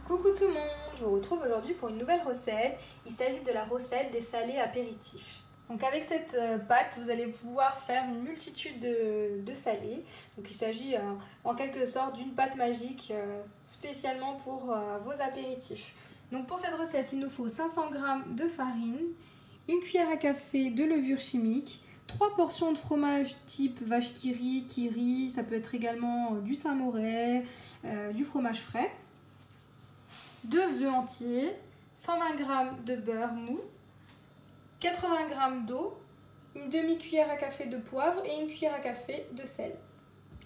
Coucou tout le monde, je vous retrouve aujourd'hui pour une nouvelle recette. Il s'agit de la recette des salés apéritifs. Donc avec cette pâte, vous allez pouvoir faire une multitude de salés. Donc il s'agit en quelque sorte d'une pâte magique spécialement pour vos apéritifs. Donc pour cette recette, il nous faut 500 g de farine, une cuillère à café de levure chimique, 3 portions de fromage type vache qui rit, ça peut être également du Saint-Maurès, du fromage frais. 2 œufs entiers, 120 g de beurre mou, 80 g d'eau, une demi-cuillère à café de poivre et une cuillère à café de sel.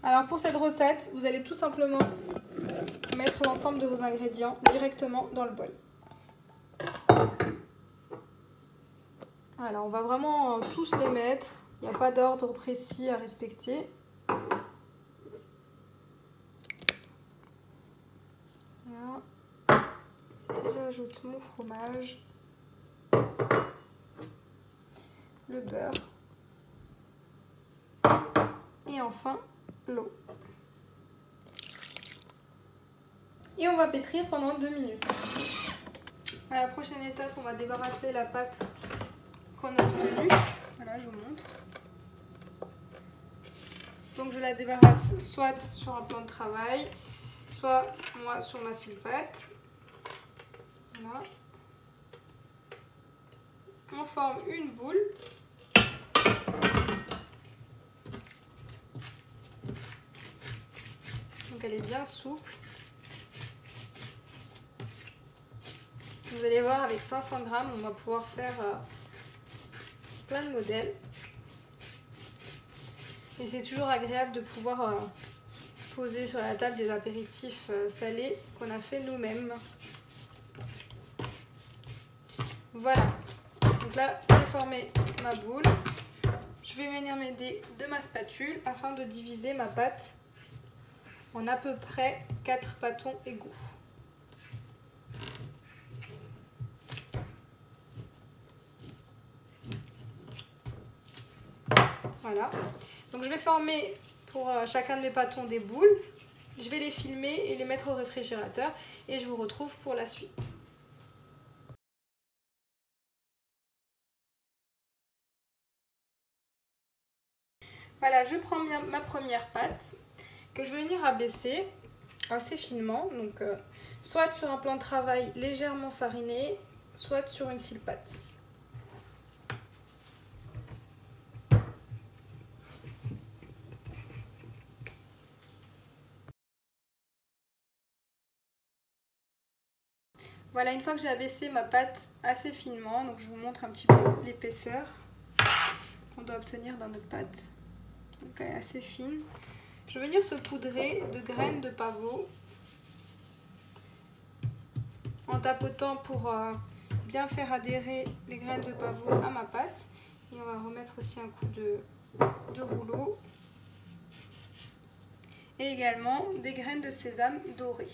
Alors pour cette recette, vous allez tout simplement mettre l'ensemble de vos ingrédients directement dans le bol. Alors on va vraiment tous les mettre, il n'y a pas d'ordre précis à respecter. Voilà. J'ajoute mon fromage, le beurre et enfin l'eau. Et on va pétrir pendant 2 minutes. À la prochaine étape, on va débarrasser la pâte qu'on a obtenue. Voilà, je vous montre. Donc je la débarrasse soit sur un plan de travail, soit moi sur ma sile-pâte. Voilà. On forme une boule. Donc elle est bien souple. Vous allez voir, avec 500 g, on va pouvoir faire plein de modèles. Et c'est toujours agréable de pouvoir poser sur la table des apéritifs salés qu'on a fait nous-mêmes. Voilà. Donc là, j'ai formé ma boule. Je vais venir m'aider de ma spatule afin de diviser ma pâte en à peu près 4 pâtons égaux. Voilà. Donc je vais former pour chacun de mes pâtons des boules. Je vais les filmer et les mettre au réfrigérateur et je vous retrouve pour la suite. Voilà, je prends ma première pâte que je vais venir abaisser assez finement, donc soit sur un plan de travail légèrement fariné, soit sur une sile-pâte. Voilà, une fois que j'ai abaissé ma pâte assez finement, donc je vous montre un petit peu l'épaisseur qu'on doit obtenir dans notre pâte. Donc elle est assez fine. Je vais venir saupoudrer de graines de pavot en tapotant pour bien faire adhérer les graines de pavot à ma pâte. Et on va remettre aussi un coup de rouleau. Et également des graines de sésame dorées.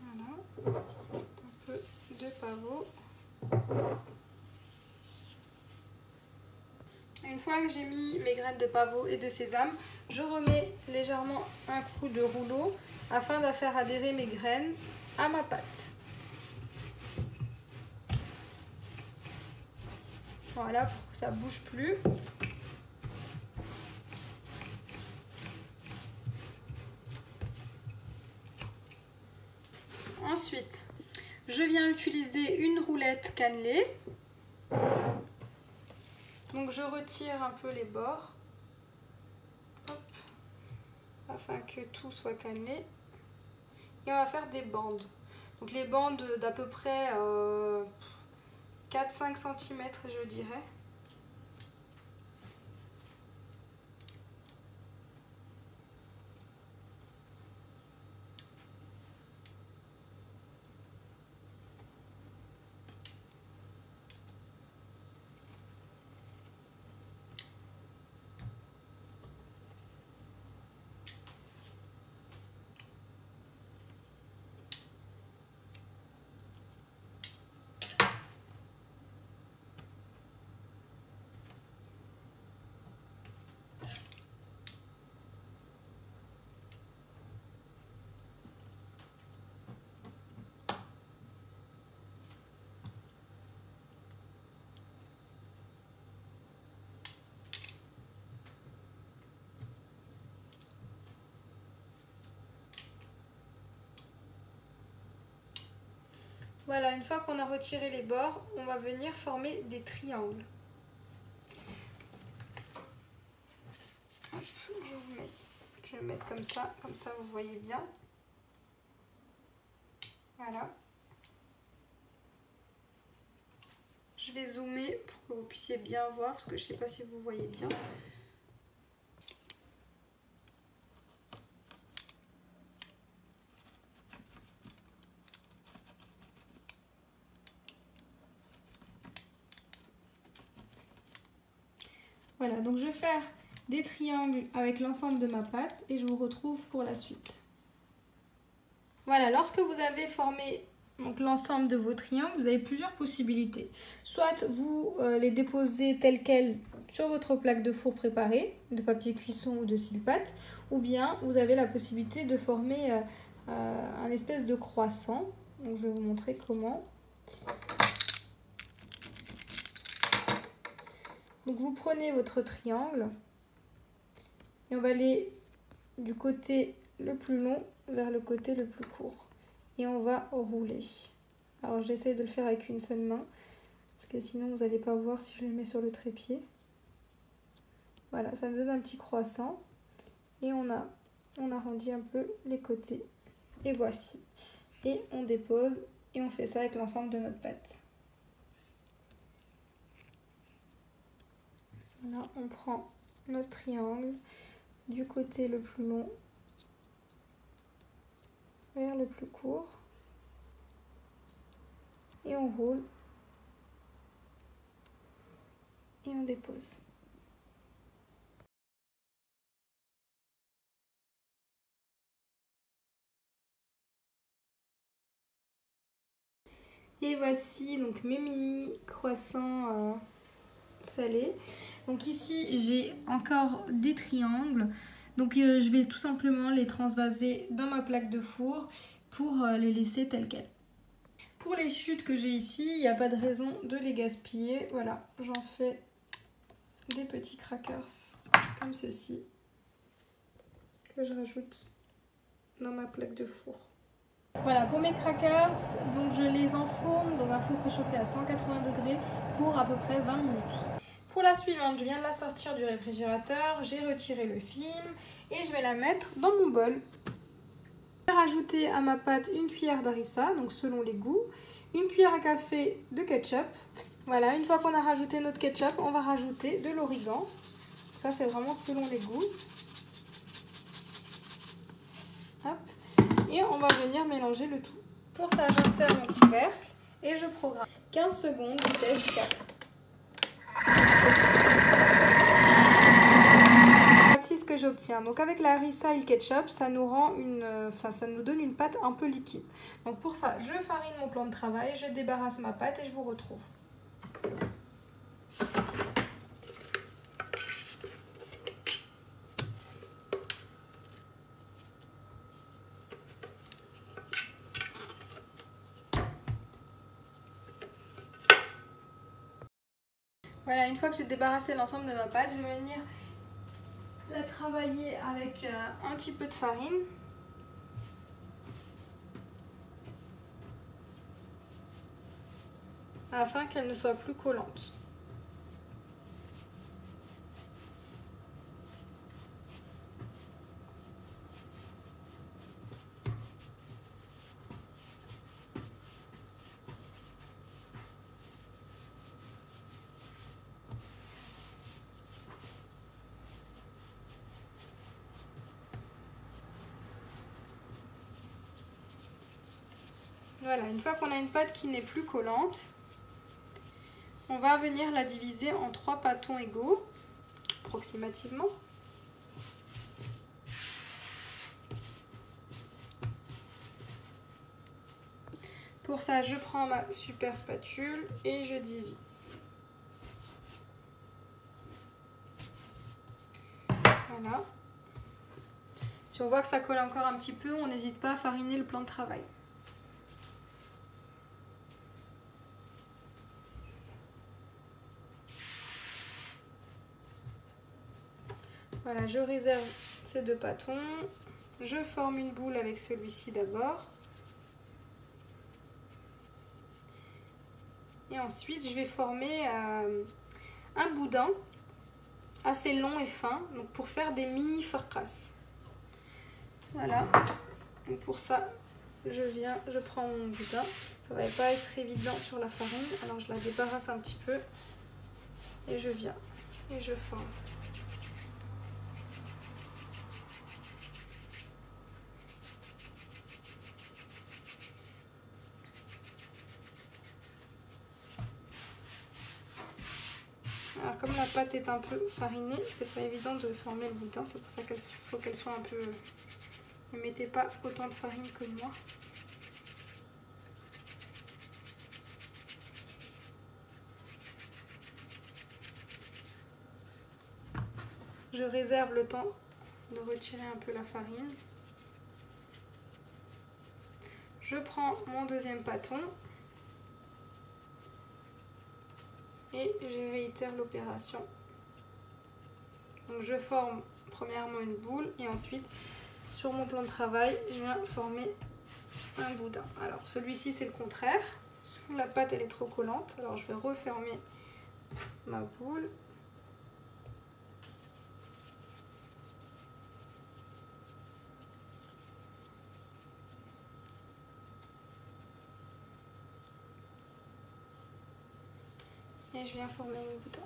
Voilà, un peu de pavot. Une fois que j'ai mis mes graines de pavot et de sésame, je remets légèrement un coup de rouleau afin de faire adhérer mes graines à ma pâte. Voilà, pour que ça ne bouge plus. Ensuite, je viens utiliser une roulette cannelée. Donc je retire un peu les bords. Hop, afin que tout soit cannelé. Et on va faire des bandes. Donc les bandes d'à peu près 4-5 cm, je dirais. Voilà, une fois qu'on a retiré les bords, on va venir former des triangles. Hop, je vais mettre comme ça vous voyez bien. Voilà. Je vais zoomer pour que vous puissiez bien voir, parce que je ne sais pas si vous voyez bien. Voilà, donc je vais faire des triangles avec l'ensemble de ma pâte et je vous retrouve pour la suite. Voilà, lorsque vous avez formé l'ensemble de vos triangles, vous avez plusieurs possibilités. Soit vous les déposez tels quels sur votre plaque de four préparée, de papier cuisson ou de cile-pâte, ou bien vous avez la possibilité de former un espèce de croissant. Donc je vais vous montrer comment. Donc vous prenez votre triangle et on va aller du côté le plus long vers le côté le plus court. Et on va rouler. Alors j'essaie de le faire avec une seule main, parce que sinon vous n'allez pas voir si je le mets sur le trépied. Voilà, ça nous donne un petit croissant. Et on arrondit un peu les côtés. Et voici. Et on dépose et on fait ça avec l'ensemble de notre pâte. Voilà, on prend notre triangle du côté le plus long vers le plus court et on roule et on dépose. Et voici donc mes mini croissants salés. Donc ici j'ai encore des triangles. Donc je vais tout simplement les transvaser dans ma plaque de four pour les laisser telles quelles. Pour les chutes que j'ai ici, il n'y a pas de raison de les gaspiller. Voilà, j'en fais des petits crackers comme ceci que je rajoute dans ma plaque de four. Voilà, pour mes crackers, donc je les enfourne dans un four préchauffé à 180 degrés pour à peu près 20 minutes. Pour la suivante, je viens de la sortir du réfrigérateur, j'ai retiré le film et je vais la mettre dans mon bol. Je vais rajouter à ma pâte une cuillère d'harissa, donc selon les goûts, une cuillère à café de ketchup. Voilà, une fois qu'on a rajouté notre ketchup, on va rajouter de l'origan. Ça, c'est vraiment selon les goûts. Hop. Et on va venir mélanger le tout. Pour ça, j'insère mon couvercle et je programme 15 secondes, vitesse 4. Voici ce que j'obtiens. Donc avec la harissa et le ketchup, ça nous donne une pâte un peu liquide. Donc pour ça, je farine mon plan de travail, je débarrasse ma pâte et je vous retrouve. Voilà, une fois que j'ai débarrassé l'ensemble de ma pâte, je vais venir la travailler avec un petit peu de farine. Afin qu'elle ne soit plus collante. Voilà, une fois qu'on a une pâte qui n'est plus collante, on va venir la diviser en 3 pâtons égaux, approximativement. Pour ça, je prends ma super spatule et je divise. Voilà. Si on voit que ça colle encore un petit peu, on n'hésite pas à fariner le plan de travail. Voilà, je réserve ces 2 pâtons. Je forme une boule avec celui-ci d'abord. Et ensuite, je vais former un boudin assez long et fin, donc pour faire des mini farkas. Voilà. Donc pour ça, je prends mon boudin. Ça va pas être évident sur la farine, alors je la débarrasse un petit peu et je viens et je forme. Alors comme la pâte est un peu farinée, c'est pas évident de former le boudin, c'est pour ça qu'il faut qu'elle soit un peu... Ne mettez pas autant de farine que moi. Je réserve le temps de retirer un peu la farine. Je prends mon deuxième pâton et je réitère l'opération. Donc je forme premièrement une boule et ensuite sur mon plan de travail je viens former un boudin. Alors celui-ci c'est le contraire, la pâte elle est trop collante, alors je vais refermer ma boule. Et je viens former mon boudin.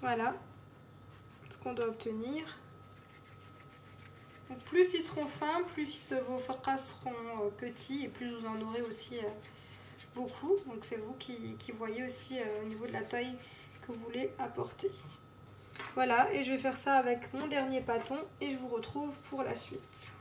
Voilà ce qu'on doit obtenir. Donc plus ils seront fins, plus vos farkas seront petits et plus vous en aurez aussi beaucoup. Donc c'est vous qui voyez aussi au niveau de la taille que vous voulez apporter. Voilà, et je vais faire ça avec mon dernier pâton et je vous retrouve pour la suite.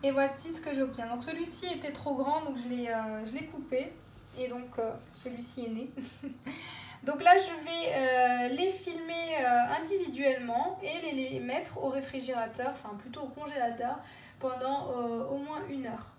Et voici ce que j'obtiens. Donc celui-ci était trop grand, donc je l'ai coupé. Et donc celui-ci est né. Donc là je vais les filmer individuellement et les mettre au réfrigérateur, enfin plutôt au congélateur, pendant au moins 1 heure.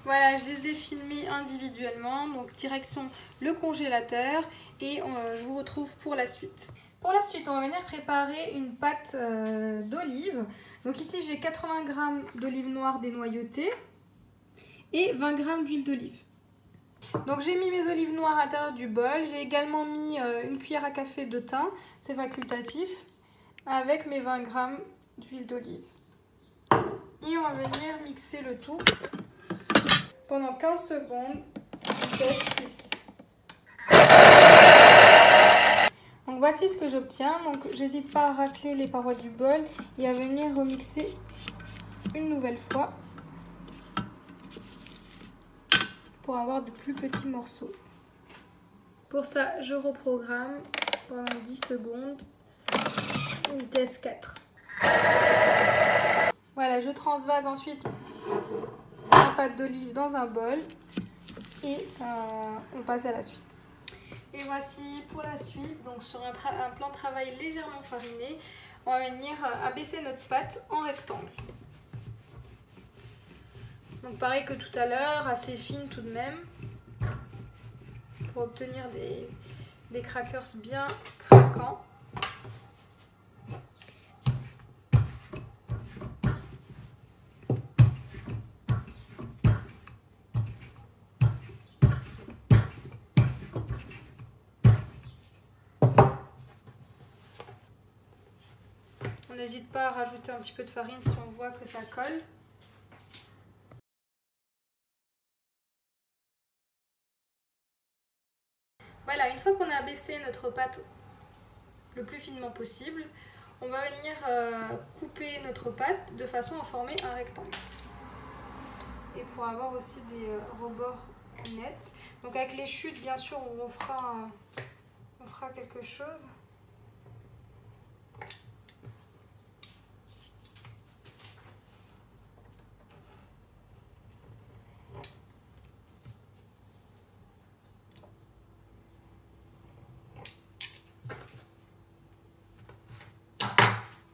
Voilà, je les ai filmés individuellement, donc direction le congélateur et je vous retrouve pour la suite. Pour la suite, on va venir préparer une pâte d'olive. Donc ici, j'ai 80 g d'olive noire dénoyautée et 20 g d'huile d'olive. Donc j'ai mis mes olives noires à l'intérieur du bol. J'ai également mis une cuillère à café de thym, c'est facultatif, avec mes 20 g d'huile d'olive. Et on va venir mixer le tout pendant 15 secondes, vitesse 6. Donc voici ce que j'obtiens. Donc j'hésite pas à racler les parois du bol et à venir remixer une nouvelle fois pour avoir de plus petits morceaux. Pour ça, je reprogramme pendant 10 secondes, vitesse 4. Voilà, je transvase ensuite la pâte d'olive dans un bol et on passe à la suite. Et voici pour la suite, donc sur un plan de travail légèrement fariné, on va venir abaisser notre pâte en rectangle. Donc pareil que tout à l'heure, assez fine tout de même, pour obtenir des crackers bien craquants. On n'hésite pas à rajouter un petit peu de farine si on voit que ça colle. Voilà, une fois qu'on a abaissé notre pâte le plus finement possible, on va venir couper notre pâte de façon à former un rectangle. Et pour avoir aussi des rebords nets. Donc avec les chutes, bien sûr, on fera quelque chose.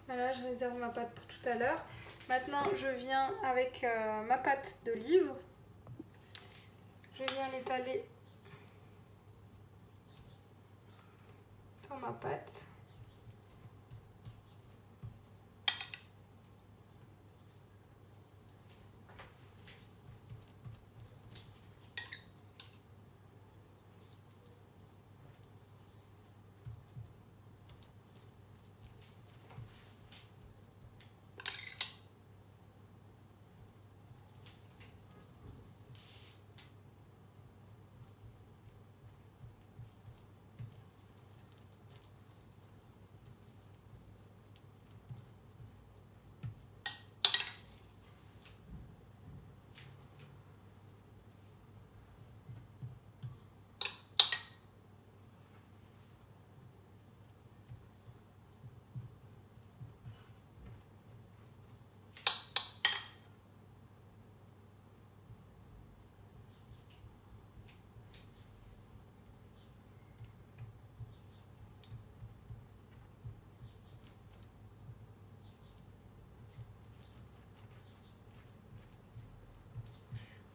Voilà, je réserve ma pâte pour tout à l'heure. Maintenant, je viens avec ma pâte d'olive. Je viens l'étaler dans ma pâte.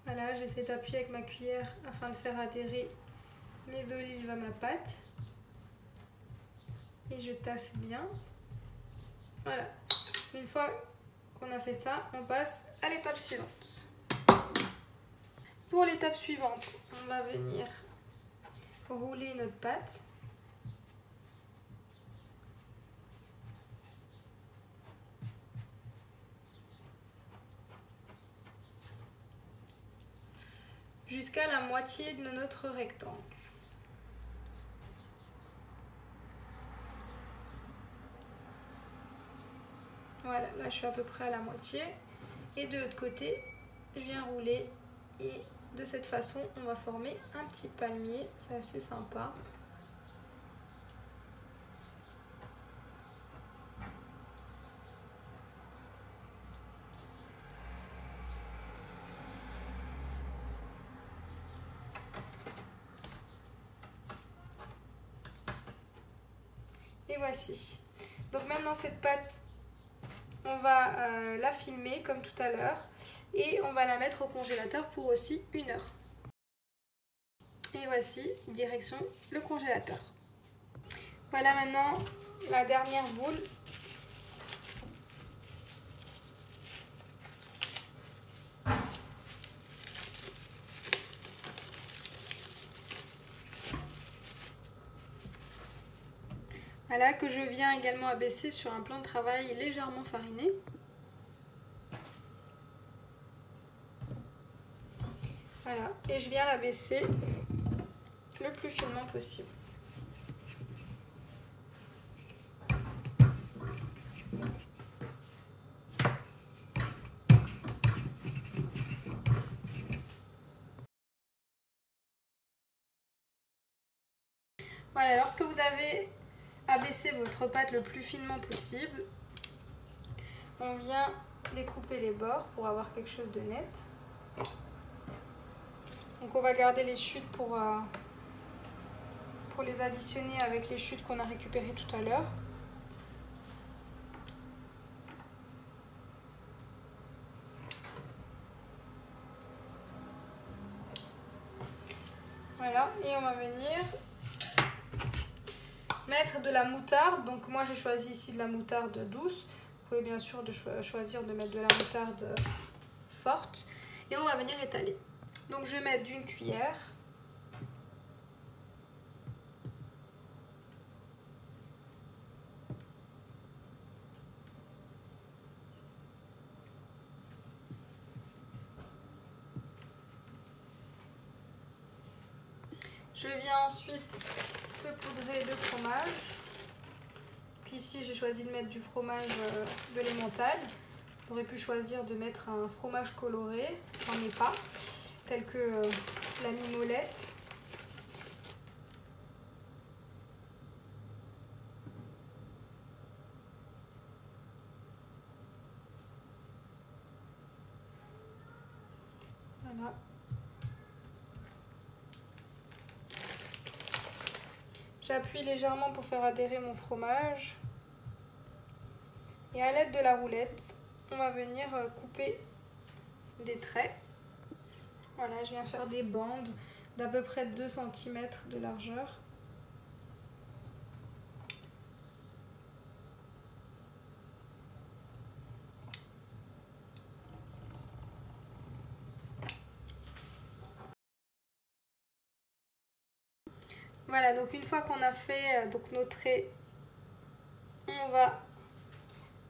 Voilà, j'essaie d'appuyer avec ma cuillère afin de faire adhérer mes olives à ma pâte. Et je tasse bien. Voilà. Une fois qu'on a fait ça, on passe à l'étape suivante. Pour l'étape suivante, on va venir rouler notre pâte. Jusqu'à la moitié de notre rectangle. Voilà, là je suis à peu près à la moitié. Et de l'autre côté, je viens rouler et de cette façon, on va former un petit palmier. C'est assez sympa. Et voici. Donc maintenant cette pâte, on va la filmer comme tout à l'heure et on va la mettre au congélateur pour aussi 1 heure. Et voici, direction le congélateur. Voilà maintenant la dernière boule. Voilà, que je viens également abaisser sur un plan de travail légèrement fariné. Voilà, et je viens l'abaisser le plus finement possible. Voilà, lorsque vous avez abaissé votre pâte le plus finement possible, on vient découper les bords pour avoir quelque chose de net. Donc on va garder les chutes pour les additionner avec les chutes qu'on a récupérées tout à l'heure. Voilà, et on va venir mettre de la moutarde. Donc moi j'ai choisi ici de la moutarde douce. Vous pouvez bien sûr choisir de mettre de la moutarde forte. Et on va venir étaler. Donc je vais mettre d'une cuillère. Je viens ensuite saupoudrer de fromage. Puis ici j'ai choisi de mettre du fromage de l'Emmental. J'aurais pu choisir de mettre un fromage coloré, j'en ai pas, tel que la mimolette. Voilà. J'appuie légèrement pour faire adhérer mon fromage. Et à l'aide de la roulette, on va venir couper des traits. Voilà, je viens faire des bandes d'à peu près 2 cm de largeur. Voilà, donc une fois qu'on a fait nos traits, on va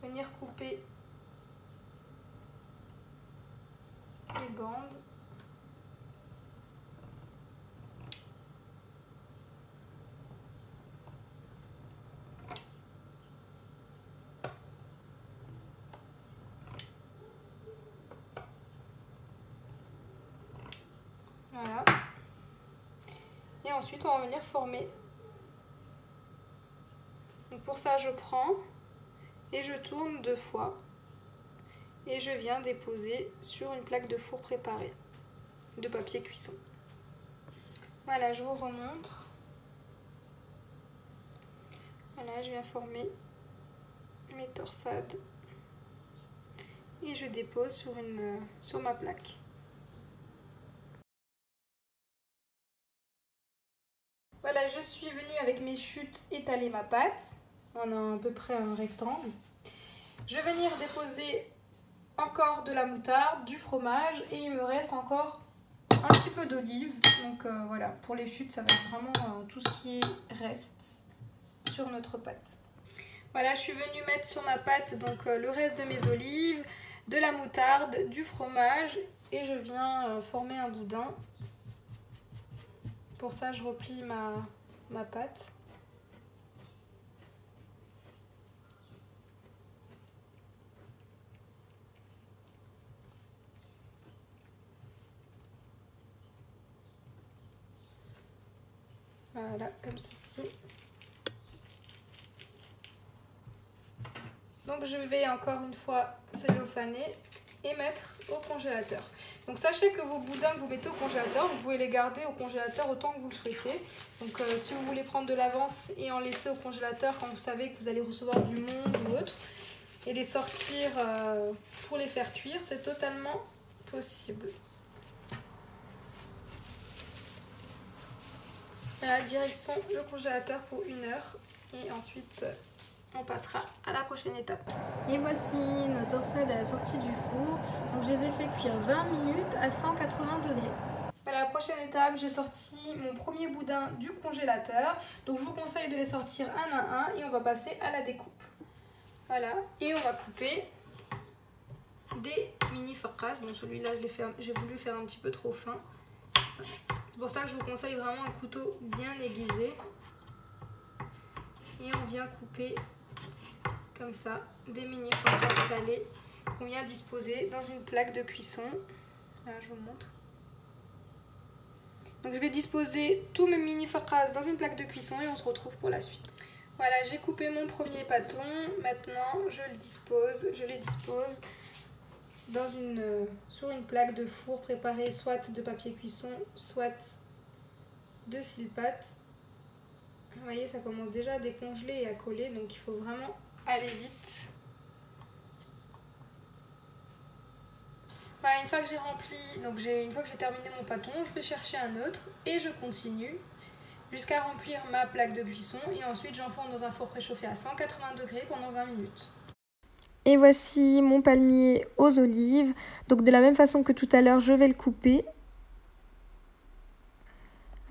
venir couper les bandes. Voilà. Et ensuite, on va venir former. Donc pour ça, je prends et je tourne 2 fois. Et je viens déposer sur une plaque de four préparée de papier cuisson. Voilà, je vous remontre. Voilà, je viens former mes torsades. Et je dépose sur ma plaque. Voilà, je suis venue avec mes chutes étaler ma pâte. On a à peu près un rectangle. Je vais venir déposer encore de la moutarde, du fromage et il me reste encore un petit peu d'olive. Donc voilà, pour les chutes, ça va être vraiment tout ce qui reste sur notre pâte. Voilà, je suis venue mettre sur ma pâte donc le reste de mes olives, de la moutarde, du fromage et je viens former un boudin. Pour ça, je replie ma pâte. Voilà, comme ceci. Donc je vais encore une fois cellophaner et mettre au congélateur. Donc sachez que vos boudins que vous mettez au congélateur, vous pouvez les garder au congélateur autant que vous le souhaitez. Donc si vous voulez prendre de l'avance et en laisser au congélateur quand vous savez que vous allez recevoir du monde ou autre, et les sortir pour les faire cuire, c'est totalement possible. Voilà, direction le congélateur pour 1 heure et ensuite on passera à la prochaine étape. Et voici nos torsades à la sortie du four. Donc je les ai fait cuire 20 minutes à 180 degrés. À la prochaine étape, j'ai sorti mon premier boudin du congélateur. Donc je vous conseille de les sortir un à un et on va passer à la découpe. Voilà, et on va couper des mini farkas. Bon, celui-là, j'ai voulu faire un petit peu trop fin. C'est pour ça que je vous conseille vraiment un couteau bien aiguisé. Et on vient couper comme ça des mini farkas salés qu'on vient disposer dans une plaque de cuisson. Voilà, je vous montre. Donc je vais disposer tous mes mini farkas dans une plaque de cuisson et on se retrouve pour la suite. Voilà, j'ai coupé mon premier pâton. Maintenant, je les dispose sur une plaque de four préparée soit de papier cuisson, soit de silpâte. Vous voyez, ça commence déjà à décongeler et à coller, donc il faut vraiment aller vite. Voilà, une fois que j'ai rempli, donc une fois que j'ai terminé mon pâton, je vais chercher un autre et je continue jusqu'à remplir ma plaque de cuisson et ensuite j'enfourne dans un four préchauffé à 180 degrés pendant 20 minutes. Et voici mon palmier aux olives. Donc de la même façon que tout à l'heure, je vais le couper.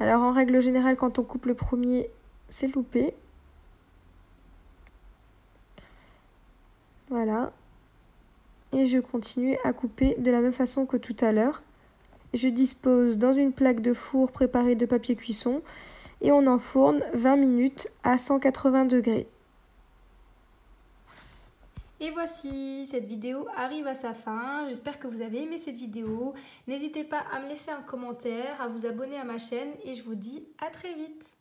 Alors en règle générale, quand on coupe le premier, c'est loupé. Voilà. Et je continue à couper de la même façon que tout à l'heure. Je dispose dans une plaque de four préparée de papier cuisson et on enfourne 20 minutes à 180 degrés. Et voici, cette vidéo arrive à sa fin. J'espère que vous avez aimé cette vidéo. N'hésitez pas à me laisser un commentaire, à vous abonner à ma chaîne et je vous dis à très vite.